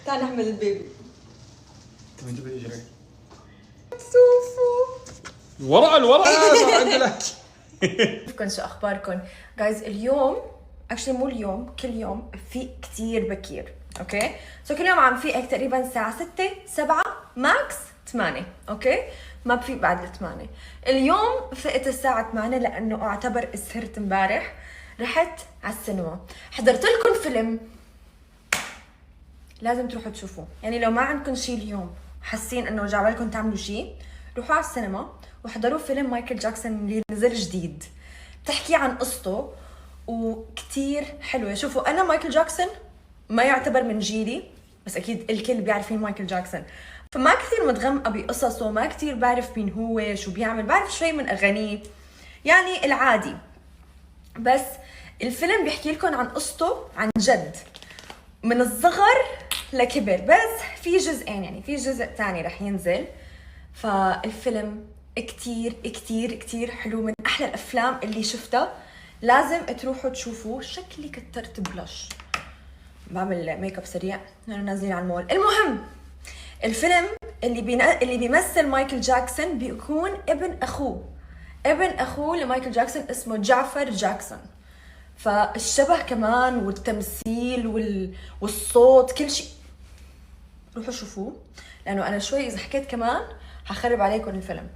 تعال نحمل البيبي. طب انت بدي اجري شوفوا الورقه عندنا. كيفكم؟ شو اخباركم جايز؟ اليوم اكشلي مو اليوم، كل يوم في كتير بكير. اوكي سو كل يوم عم في هيك تقريبا الساعه 6 7 ماكس 8. اوكي ما بفيق بعد ال 8. اليوم فقت الساعه 8 لانه اعتبر سهرت امبارح. رحت على السينما، حضرت لكم فيلم لازم تروحوا تشوفوه. يعني لو ما عندكم شيء اليوم حاسين انه جعبالكم تعملوا شيء، روحوا على السينما وحضروا فيلم مايكل جاكسون اللي نزل جديد. بتحكي عن قصته وكتير حلوه. شوفوا انا مايكل جاكسون ما يعتبر من جيلي، بس اكيد الكل بيعرف مين مايكل جاكسون، فما كثير متغمقه بقصصه، ما كثير بعرف مين هو، شو بيعمل، بعرف شوي من اغانيه يعني العادي. بس الفيلم بيحكي لكم عن قصته عن جد من الصغر لكبر. بس في جزئين، يعني في جزء ثاني رح ينزل. فالفيلم كتير كتير كتير حلو، من احلى الافلام اللي شفتها. لازم تروحوا تشوفوه. شكلي كترت بلش، بعمل ميك اب سريع لانه نازلين على المول. المهم الفيلم اللي بيمثل مايكل جاكسون بيكون ابن اخوه لمايكل جاكسون، اسمه جعفر جاكسون. فالشبه كمان والتمثيل والصوت كل شيء. روحوا شوفوه لانه انا شوي اذا حكيت كمان حخرب عليكم الفيلم.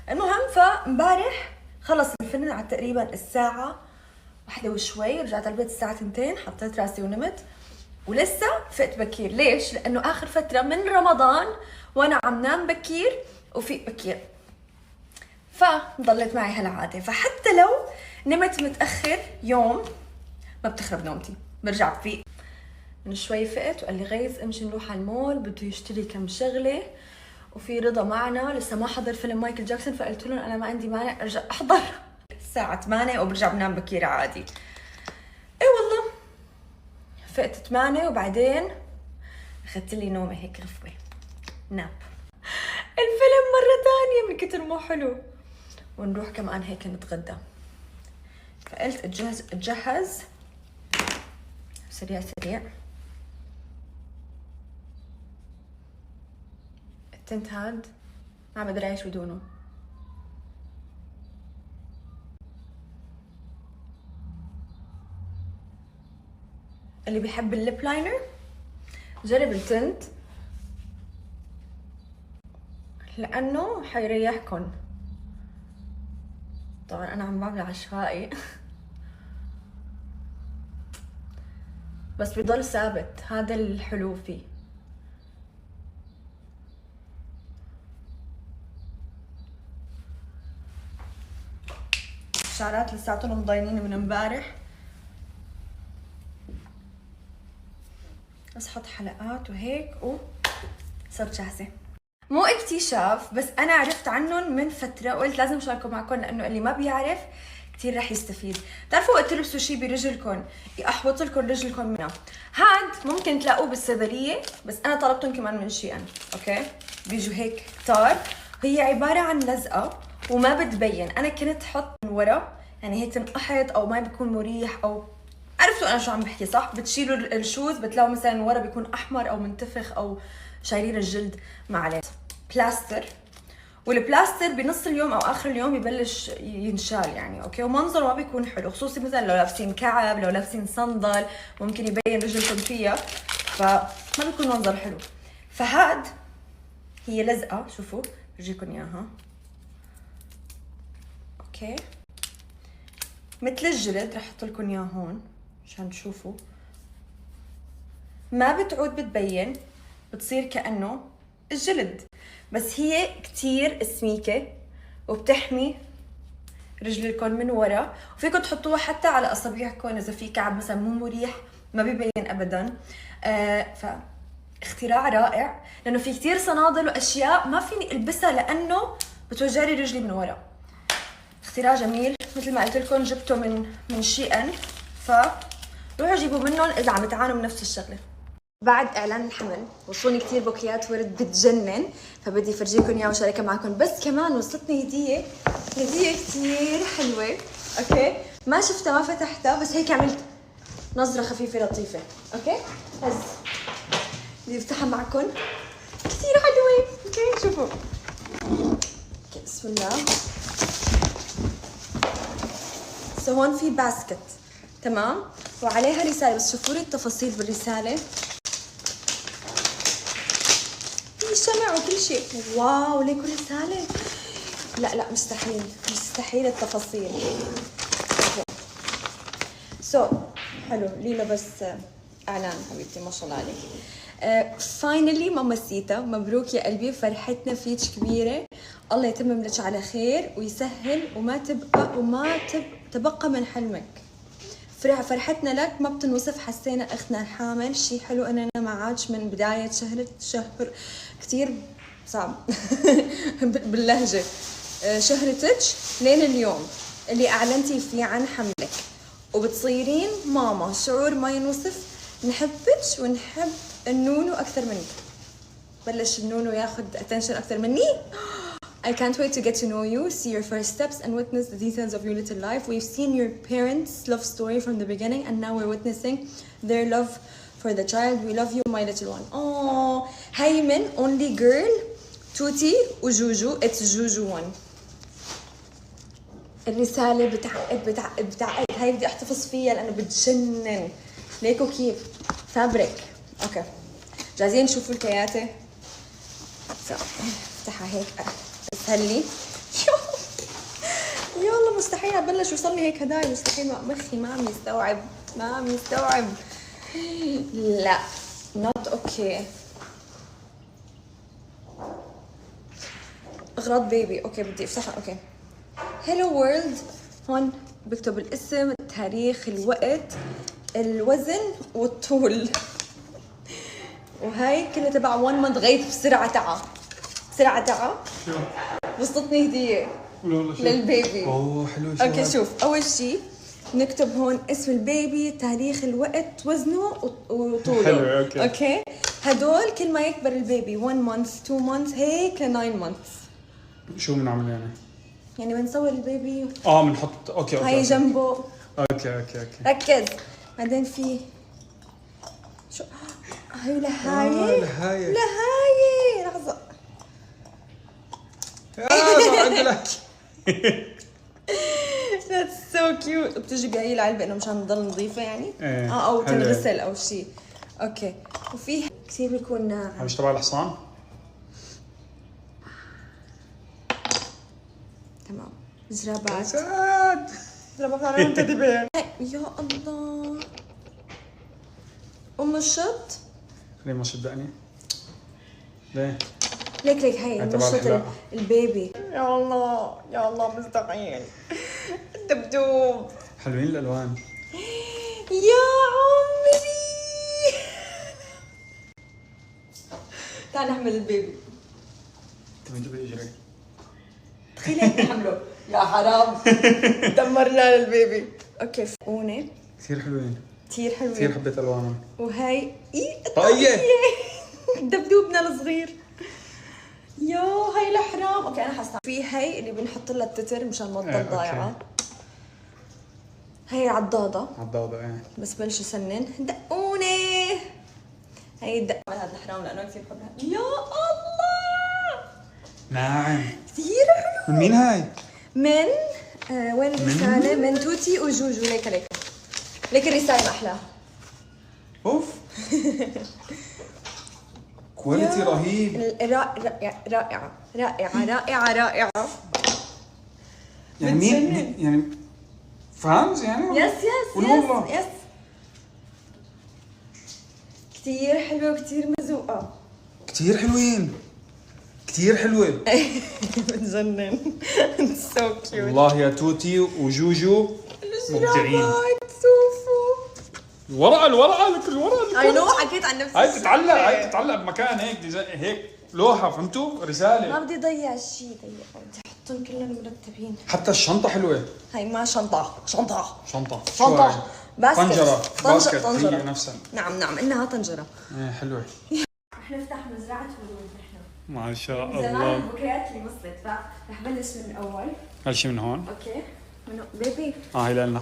المهم فامبارح خلص الفيلم على تقريبا الساعة 1 وشوي، رجعت على البيت الساعة 2، حطيت راسي ونمت ولسه فقت بكير. ليش؟ لانه اخر فترة من رمضان وانا عم نام بكير وفيق بكير، فضلت معي هالعادة. فحتى لو نمت متأخر يوم ما بتخرب نومتي، برجع بفيق. من شوي فقت وقال لي غيث امشي نروح على المول، بده يشتري كم شغله، وفي رضا معنا لسه ما حضر فيلم مايكل جاكسون. فقلت لهم انا ما عندي مانع ارجع احضر الساعه 8 وبرجع بنام بكير عادي. اي والله فقت 8 وبعدين اخذت لي نومه هيك رفوه ناب. الفيلم مره ثانيه من كتر مو حلو، ونروح كمان هيك نتغدى. فقلت اتجهز سريع التنت هاد ما بدي اعيش بدونه. اللي بيحب الليب لاينر جرب التنت لانه حيريحكن. طبعا انا عم بعمل عشوائي بس بيضل ثابت، هذا الحلو فيه. الشعرات لساتهم مضاينين من امبارح، بس حط حلقات وهيك وصرت جاهزة. مو اكتشاف، بس انا عرفت عنهم من فترة وقلت لازم اشاركه معكم لانه اللي ما بيعرف كتير رح يستفيد. بتعرفوا وقت تلبسوا شي برجلكم يقحوط لكم رجلكم منه، هاد ممكن تلاقوه بالصيدلية، بس انا طلبتهم كمان من شيئا. اوكي بيجوا هيك كتار، هي عبارة عن لزقة وما بتبين. انا كنت حط من ورا يعني هيك تنقحط او ما بيكون مريح، او عرفتوا انا شو عم بحكي صح؟ بتشيلوا الشوز بتلاقوا مثلا ورا بيكون احمر او منتفخ او شايلين الجلد. ما عليه بلاستر، والبلاستر بنص اليوم او اخر اليوم يبلش ينشال يعني. اوكي ومنظره ما بيكون حلو، خصوصي مثلا لو لابسين كعب، لو لابسين صندل ممكن يبين رجلكم فيها، فما بيكون منظر حلو. فهاد هي لزقه، شوفوا بجيكم اياها اوكي مثل الجلد. رح احط لكم اياه هون عشان تشوفوا. ما بتعود بتبين، بتصير كأنه الجلد، بس هي كتير سميكة وبتحمي رجلكم من ورا. وفيكم تحطوها حتى على اصابعكم اذا في كعب مثلا مو مريح، ما بيبين ابدا. فاختراع رائع لانه في كتير صنادل واشياء ما فيني البسها لانه بتوجعلي رجلي من ورا. اختراع جميل مثل ما قلت لكم، جبته من شيئا، فروحوا جيبوا منهم اذا عم تعانوا من نفس الشغله. بعد اعلان الحمل وصلوني كثير بوكيات ورد بتجنن، فبدي افرجيكم اياها وشاركها معكم. بس كمان وصلتني هديه كثير حلوه. اوكي ما شفتها ما فتحتها، بس هيك عملت نظره خفيفه لطيفه. اوكي هز بدي افتحها معكم. كثير حلوة. اوكي شوفوا. اوكي بسم الله. هون في باسكت تمام وعليها رسالة، بس شوفوا لي التفاصيل بالرسالة. في شمع وكل شيء. واو ليكوا رسالة. لا مستحيل مستحيل التفاصيل. حلو لينا بس اعلان حبيبتي ما شاء الله عليك. فاينلي ماماسيتا، مبروك يا قلبي، فرحتنا فيك كبيره، الله يتمم لك على خير ويسهل وما تبقى من حلمك. فرحتنا لك ما بتنوصف. حسينا اختنا الحامل شيء حلو اننا معاك من بدايه شهر كثير صعب باللهجه شهرتك لين اليوم اللي اعلنتي فيه عن حملك، وبتصيرين ماما شعور ما ينوصف. نحبك ونحب النونو اكثر منك. بلش النونو ياخذ attention اكثر مني. I can't wait to get to know you, see your first steps and witness the details of your little life. We've seen your parents' love story from the beginning and now we're witnessing their love for the child. We love you my little one. Oh, Hayman, only girl, Tuti وجوجو. It's Juju one. الرسالة بتعقد. هاي بدي احتفظ فيها لأنه بتجنن. ليكو كيف فابريك. اوكي جاهزين نشوفوا الكياتة. افتحها هيك اسهل لي. يلا مستحيل ابلش وصلني هيك هدايا. مستحيل مخي ما عم يستوعب. لا not اوكي. اغراض بيبي. اوكي بدي افتحها. اوكي هيلو وورلد. هون بكتب الاسم، التاريخ، الوقت، الوزن والطول. وهي كلها تبع 1 month. غيث بسرعة تعا شو وصلتني هدية للبيبي. اوه حلو. اوكي شوف اول شيء نكتب هون اسم البيبي، تاريخ، الوقت، وزنه وطوله. حلو اوكي هدول كل ما يكبر البيبي 1 month 2 months هيك ل 9 months. شو بنعمل يعني بنصور البيبي. بنحط اوكي هاي جنبه. اوكي ركز. بعدين في شو هاي لهاية. لحظة. That's so cute. بتجي بهي العلبة انه مشان تضل نظيفة يعني. او تنغسل او شيء. اوكي وفي كثير بيكون ناعم. مش تبع الحصان. تمام. زرابات. زرابات على انت دبير. يا الله. الشط. ليه ما صدقني؟ ليه؟ ليك هي مشط البيبي. يا الله مستحيل. الدبدوب. حلوين الالوان. يا عمري. تعال نحمل البيبي. انت من جبل يجري. تخيل هيك نحمله. يا حرام. دمرنا للبيبي. اوكي فقونة. كثير حلوين. كثير حبيت الوانهم. وهي طاقية. دبدوبنا الصغير. يا هاي الحرام. اوكي انا حستعمل في هي اللي بنحط لها التتر مشان ما تضل ضايعه. هي عضاضه بس بلش يسنن. دقوني. هي الدق هذا الحرام لانه كثير بحبها. يا الله ناعم كثير حلو. من مين هاي؟ من وين الرساله؟ من توتي وجوجو. ليك الرساله احلى. اوف كواليتي رهيب. رائعة. يعني مين يعني فانز يعني؟ يس كثير حلوة وكثير مذوقة. كثير حلوين. كثير حلوة. بتجنن. سو كيوت. والله يا توتي وجوجو مبدعين. الورقة لك الورقة. اي نو حكيت عن نفسي. هاي تتعلق بمكان هيك لوحة. فهمتوا؟ رسالة. ما بدي ضيع شيء. بدي احطهم كلهم مرتبين. حتى الشنطة حلوة. هاي ما شنطة. باسكت. طنجرة. هي نفسها. نعم انها طنجرة. حلوة. رح نفتح مزرعة ورود نحن. ما شاء الله. زمان البوكيات اللي وصلت فرح بلش من الاول. هل شيء من هون؟ اوكي. من بيبي. هاي لنا.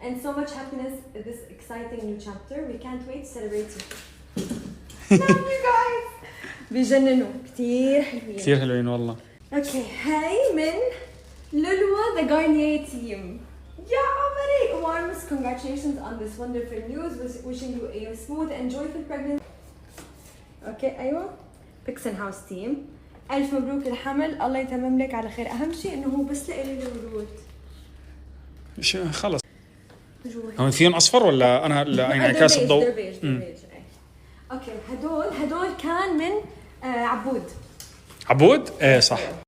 And so much happiness this exciting new chapter. We can't wait to celebrate you. بيجننوا كثير حلوين. كثير حلوين والله. اوكي هاي من لولوا ذا غارنيer تيم. يا عمري warmest congratulations on this wonderful news, wishing you a smooth and joyful pregnancy. اوكي ايوه بيكسن هاوس تيم، الف مبروك الحمل، الله يتمم لك على خير. اهم شيء انه هو بس لإلي الورود. خلص هون فيهم اصفر ولا انا يعني انعكاس الضوء؟ اوكي هدول كان من عبود. عبود؟ ايه صح.